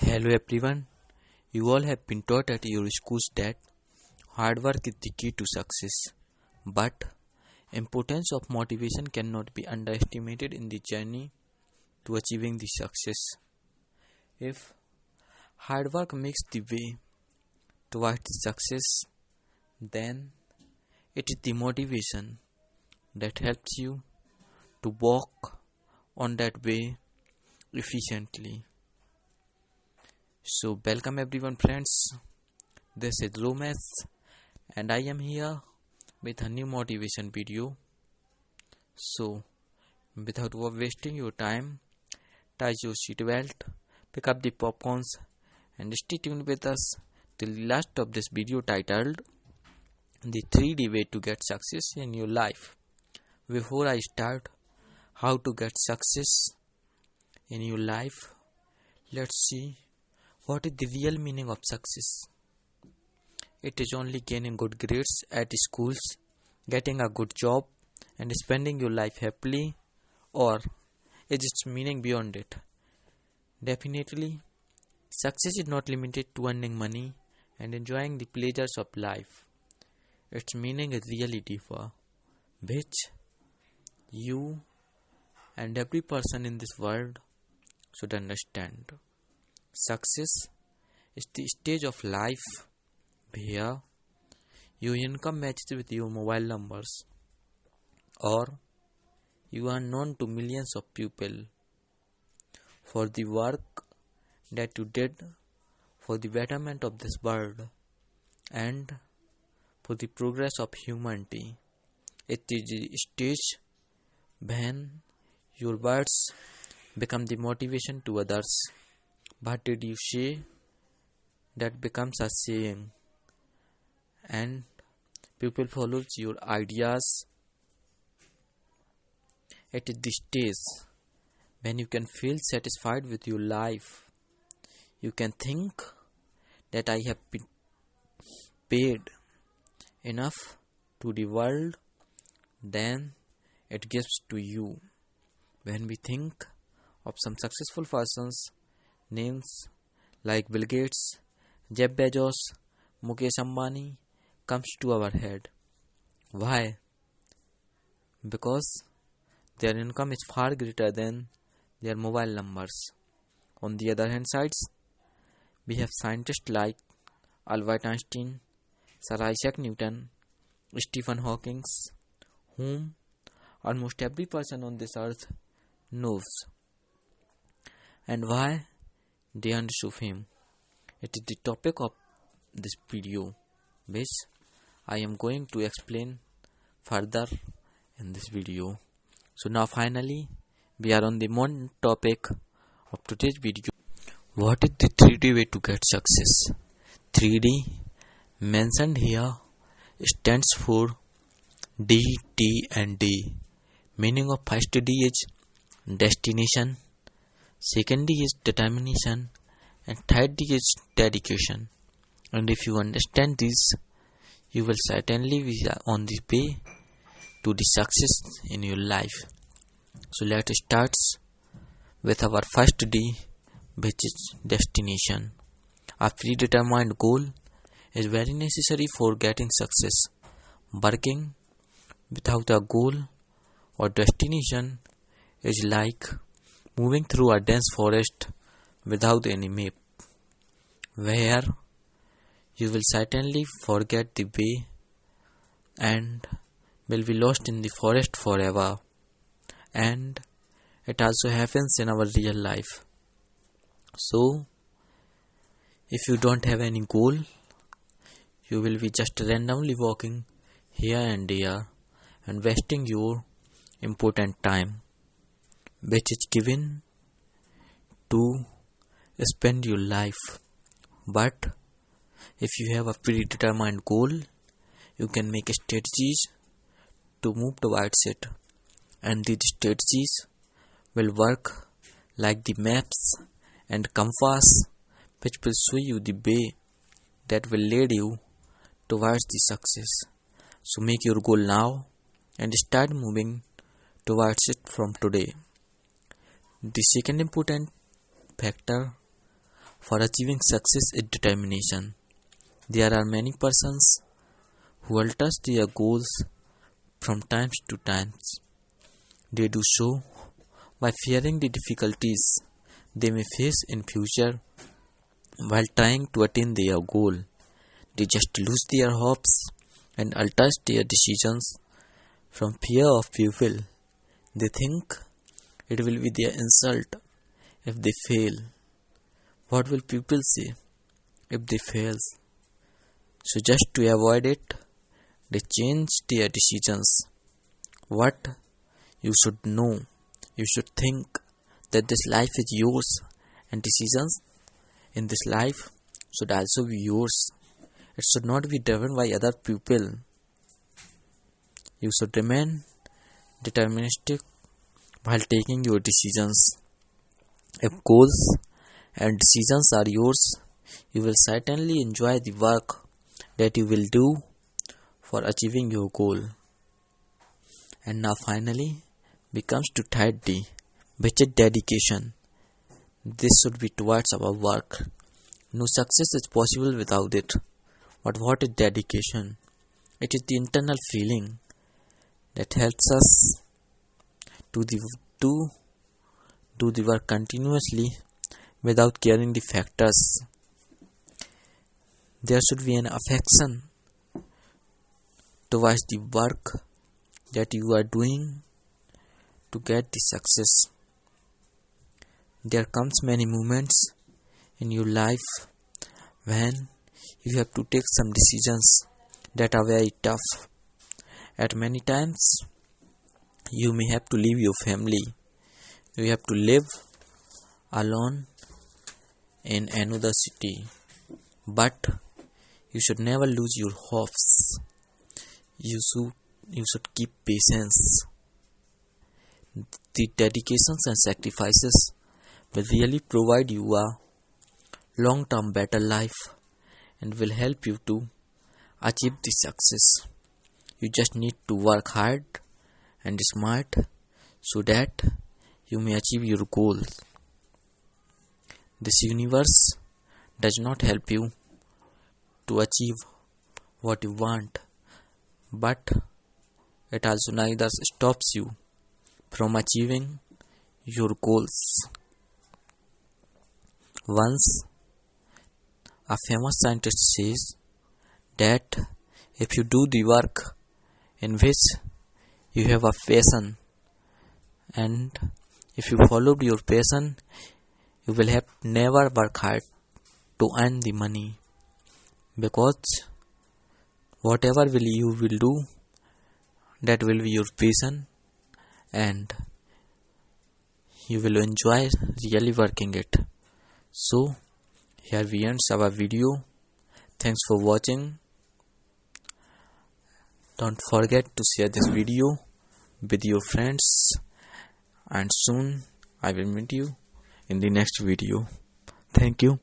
Hello everyone. You all have been taught at your schools that hard work is the key to success. But importance of motivation cannot be underestimated in the journey to achieving the success. If hard work makes the way towards success, then it is the motivation that helps you to walk on that way efficiently. So welcome everyone friends. This is Romesh and I am here with a new motivation video. So without wasting your time, tie your seatbelt, pick up the popcorns and stay tuned with us till the last of this video titled The 3D Way to Get Success in Your Life. Before I start how to get success in your life, let's see what is the real meaning of success. It is only gaining good grades at schools, getting a good job, and spending your life happily, or is its meaning beyond it? Definitely, success is not limited to earning money and enjoying the pleasures of life. Its meaning is really deeper, which you and every person in this world should understand. Success is the stage of life where your income matches with your mobile numbers, or you are known to millions of people for the work that you did for the betterment of this world and for the progress of humanity. It is the stage when your words become the motivation to others. What did you say? That becomes a saying, and people follow your ideas. It is the stage when you can feel satisfied with your life. You can think that I have been paid enough to the world, then it gives to you. When we think of some successful persons, names like Bill Gates, Jeff Bezos, Mukesh Ambani comes to our head. Why? Because their income is far greater than their mobile numbers. On the other hand sides, we have scientists like Albert Einstein, Sir Isaac Newton, Stephen Hawking, whom almost every person on this earth knows. And why they earned so fame? It is the topic of this video, which I am going to explain further in this video. So now finally we are on the main topic of today's video. What is the 3D way to get success? 3D mentioned here stands for D, T and D. Meaning of first D is destination, second D is determination, and third D is dedication. And if you understand this, you will certainly be on the way to the success in your life. So let's start with our first D, which is destination. A predetermined goal is very necessary for getting success. Working without a goal or destination is like moving through a dense forest without any map, where you will certainly forget the way and will be lost in the forest forever. And it also happens in our real life. So if you don't have any goal, you will be just randomly walking here and there and wasting your important time, which is given to spend your life. But if you have a predetermined goal, you can make strategies to move towards it, and these strategies will work like the maps and compass, which will show you the way that will lead you towards the success. So make your goal now and start moving towards it from today. The second important factor For achieving success is determination. There are many persons who alter their goals from times to times. They do so by fearing the difficulties they may face in future while trying to attain their goal. They just lose their hopes and alter their decisions from fear of people. They think it will be their insult if they fail. What will people say if they fail? So just to avoid it, they change their decisions. What you should know, you should think that this life is yours and decisions in this life should also be yours. It should not be driven by other people. You should remain deterministic while taking your decisions. If goals and decisions are yours, you will certainly enjoy the work that you will do for achieving your goal. And now finally, we comes to third D, which is dedication. This should be towards our work. No success is possible without it. But what is dedication? It is the internal feeling that helps us to do the work continuously without caring the factors. There should be an affection towards the work that you are doing to get the success. There comes many moments in your life when you have to take some decisions that are very tough. At many times, you may have to leave your family. You have to live alone in another city. But you should never lose your hopes. You should keep patience. The dedications and sacrifices will really provide you a long-term better life and will help you to achieve the success. You just need to work hard and smart so that you may achieve your goals. This universe does not help you to achieve what you want, but it also neither stops you from achieving your goals. Once, a famous scientist says that if you do the work in which you have a passion, and if you followed your passion, you will have never work hard to earn the money, because whatever you will do, that will be your passion and you will enjoy really working it. So here we end our video. Thanks for watching. Don't forget to share this video with your friends, and soon I will meet you in the next video. Thank you.